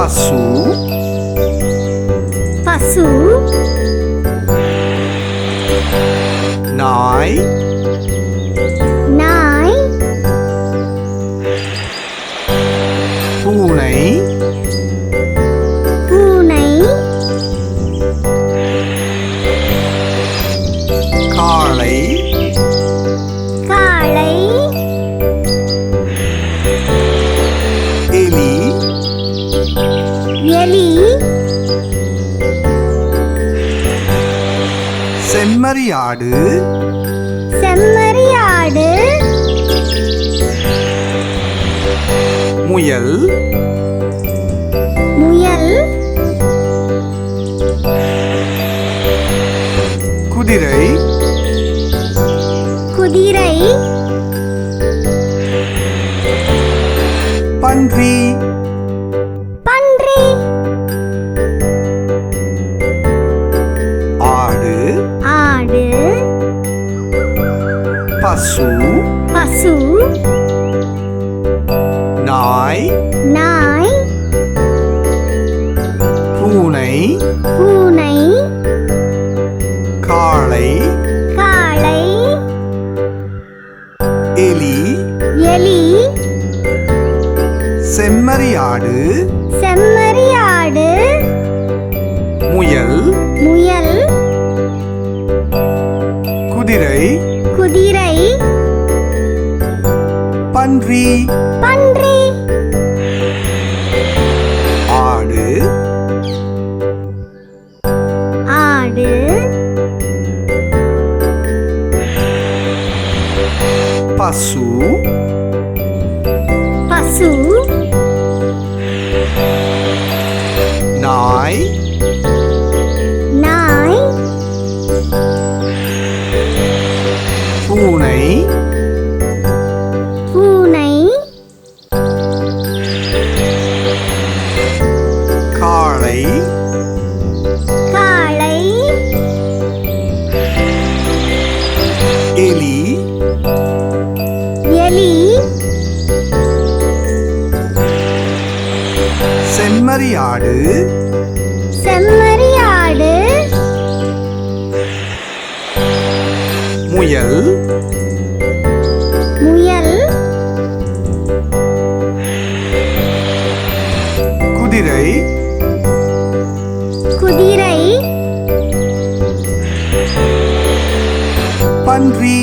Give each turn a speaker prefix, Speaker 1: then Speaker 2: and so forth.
Speaker 1: பசு
Speaker 2: பசு
Speaker 1: நாய்
Speaker 2: நாய்
Speaker 1: பூனை
Speaker 2: பூனை
Speaker 1: காளை
Speaker 2: காளை
Speaker 1: எலி
Speaker 2: எலி
Speaker 1: செம்மறியாடு
Speaker 2: செம்மறியாடு
Speaker 1: முயல்
Speaker 2: முயல்
Speaker 1: குதிரை
Speaker 2: குதிரை
Speaker 1: பன்றி
Speaker 2: பன்றி
Speaker 1: ஆடு
Speaker 2: ஆடு
Speaker 1: பசு
Speaker 2: பசு
Speaker 1: நாய்
Speaker 2: நாய்
Speaker 1: பூனை
Speaker 2: பூனை
Speaker 1: காளை
Speaker 2: காளை
Speaker 1: எலி
Speaker 2: எலி
Speaker 1: செம்மறியாடு
Speaker 2: செம்மறியாடு
Speaker 1: முயல்
Speaker 2: முயல்
Speaker 1: குதிரை
Speaker 2: குதிரை
Speaker 1: பன்றி
Speaker 2: பன்றி
Speaker 1: ஆடு
Speaker 2: ஆடு
Speaker 1: பசு
Speaker 2: பசு
Speaker 1: நாய்
Speaker 2: நாய்
Speaker 1: பூனை
Speaker 2: பூனை
Speaker 1: காளை
Speaker 2: காளை
Speaker 1: எலி
Speaker 2: எலி
Speaker 1: செம்மறியாடு
Speaker 2: செம்மறியாடு
Speaker 1: முயல்
Speaker 2: முயல்
Speaker 1: குதிரை
Speaker 2: குதிரை
Speaker 1: பன்றி